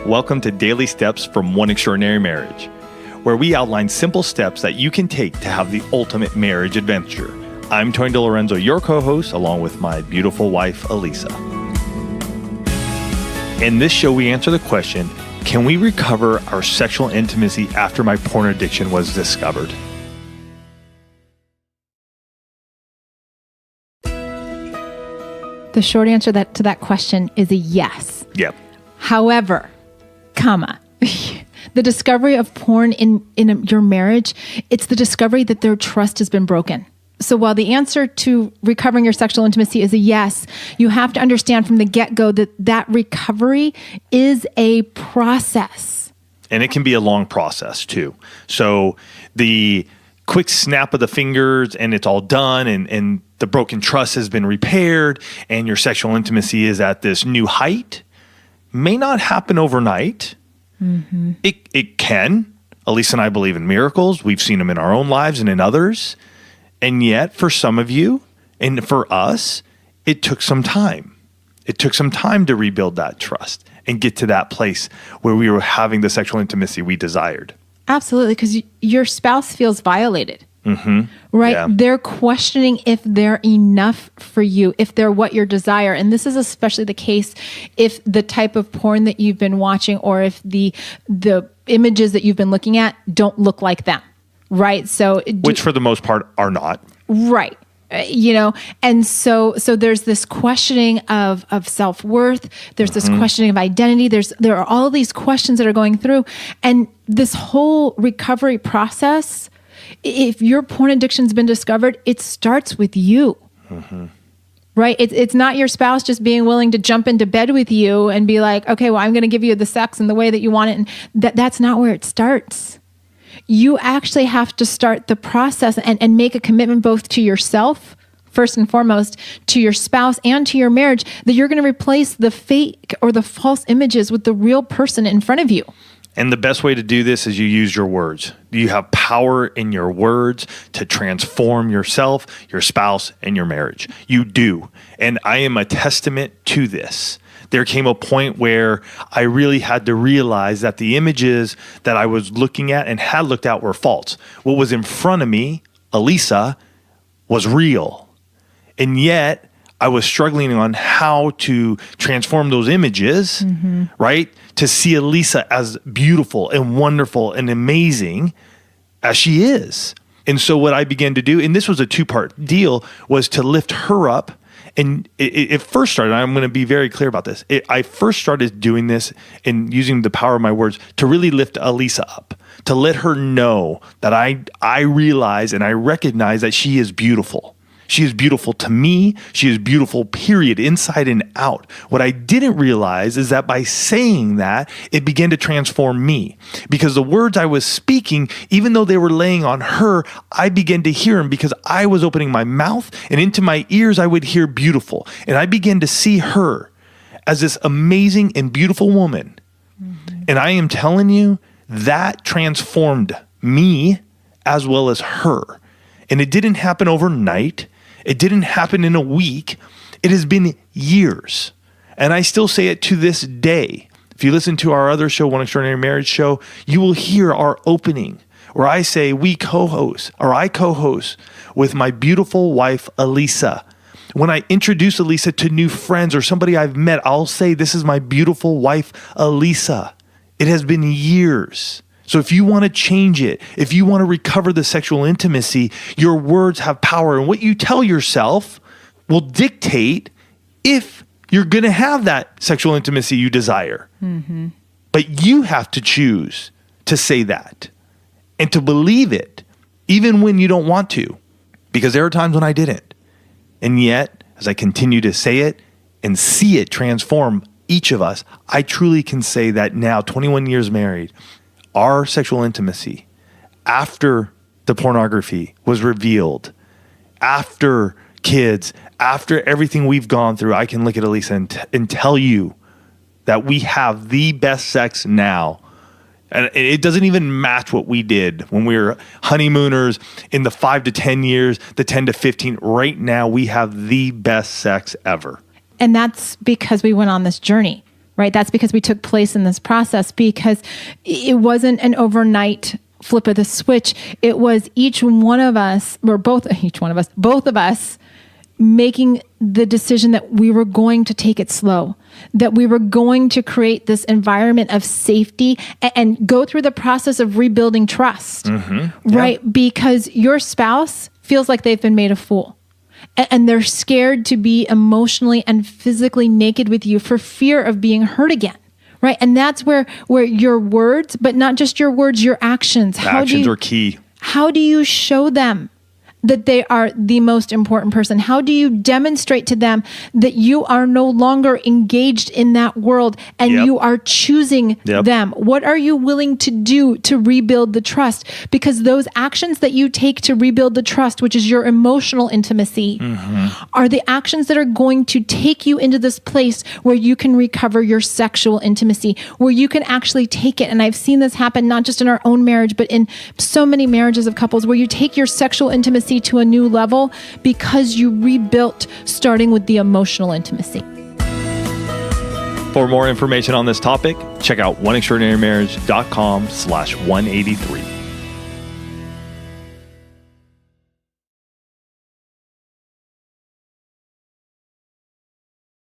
Welcome to Daily Steps from One Extraordinary Marriage, where we outline simple steps that you can take to have the ultimate marriage adventure. I'm Tony DeLorenzo, your co-host, along with my beautiful wife, Elisa. In this show, we answer the question, can we recover our sexual intimacy after my porn addiction was discovered? The short answer to that question is a yes. Yep. However, the discovery of porn in your marriage, it's the discovery that their trust has been broken. So while the answer to recovering your sexual intimacy is a yes, you have to understand from the get-go that recovery is a process. And it can be a long process too. So the quick snap of the fingers and it's all done and the broken trust has been repaired and your sexual intimacy is at this new height may not happen overnight. Mm-hmm. It can. Elisa and I believe in miracles. We've seen them in our own lives and in others. And yet for some of you and for us, it took some time. It took some time to rebuild that trust and get to that place where we were having the sexual intimacy we desired. Absolutely, because your spouse feels violated. Mm-hmm. Right? Yeah. They're questioning if they're enough for you, if they're what you desire. And this is especially the case if the type of porn that you've been watching or if the images that you've been looking at don't look like them. Right? Which for the most part are not. Right. And so there's this questioning of self-worth. There's this questioning of identity. There are all these questions that are going through. And this whole recovery process, if your porn addiction's been discovered, it starts with you. Mm-hmm. Right? It's not your spouse just being willing to jump into bed with you and be like, okay, well, I'm going to give you the sex in the way that you want it. And that's not where it starts. You actually have to start the process and make a commitment both to yourself, first and foremost, to your spouse and to your marriage, that you're going to replace the fake or the false images with the real person in front of you. And the best way to do this is you use your words. You have power in your words to transform yourself, your spouse, and your marriage. You do. And I am a testament to this. There came a point where I really had to realize that the images that I was looking at and had looked at were false. What was in front of me, Elisa, was real. And yet I was struggling on how to transform those images, right? To see Elisa as beautiful and wonderful and amazing as she is. And so what I began to do, and this was a two-part deal, was to lift her up. And it first started, I'm going to be very clear about this. I first started doing this and using the power of my words to really lift Elisa up, to let her know that I realize and I recognize that she is beautiful. She is beautiful to me. She is beautiful, period, inside and out. What I didn't realize is that by saying that, it began to transform me. Because the words I was speaking, even though they were laying on her, I began to hear them because I was opening my mouth and into my ears I would hear beautiful. And I began to see her as this amazing and beautiful woman. Mm-hmm. And I am telling you, that transformed me as well as her. And it didn't happen overnight. It didn't happen in a week. It has been years. And I still say it to this day. If you listen to our other show, One Extraordinary Marriage Show, you will hear our opening where I say I co-host with my beautiful wife, Elisa. When I introduce Elisa to new friends or somebody I've met, I'll say, this is my beautiful wife, Elisa. It has been years. So if you want to change it, if you want to recover the sexual intimacy, your words have power. And what you tell yourself will dictate if you're going to have that sexual intimacy you desire. Mm-hmm. But you have to choose to say that and to believe it, even when you don't want to, because there are times when I didn't. And yet, as I continue to say it and see it transform each of us, I truly can say that now, 21 years married, our sexual intimacy after the pornography was revealed, after kids, after everything we've gone through, I can look at Elisa and tell you that we have the best sex now. And it doesn't even match what we did when we were honeymooners in the 5 to 10 years, the 10 to 15. Right now, we have the best sex ever. And that's because we went on this journey. right? That's because we took place in this process, because it wasn't an overnight flip of the switch. It was both of us making the decision that we were going to take it slow, that we were going to create this environment of safety and go through the process of rebuilding trust, right? Yeah. Because your spouse feels like they've been made a fool, and they're scared to be emotionally and physically naked with you for fear of being hurt again. Right. And that's where your words, but not just your words, your actions. Actions are key. How do you show them that they are the most important person? How do you demonstrate to them that you are no longer engaged in that world and you are choosing them? What are you willing to do to rebuild the trust? Because those actions that you take to rebuild the trust, which is your emotional intimacy, are the actions that are going to take you into this place where you can recover your sexual intimacy, where you can actually take it. And I've seen this happen not just in our own marriage, but in so many marriages of couples, where you take your sexual intimacy to a new level because you rebuilt starting with the emotional intimacy. For more information on this topic, check out oneextraordinarymarriage.com/183.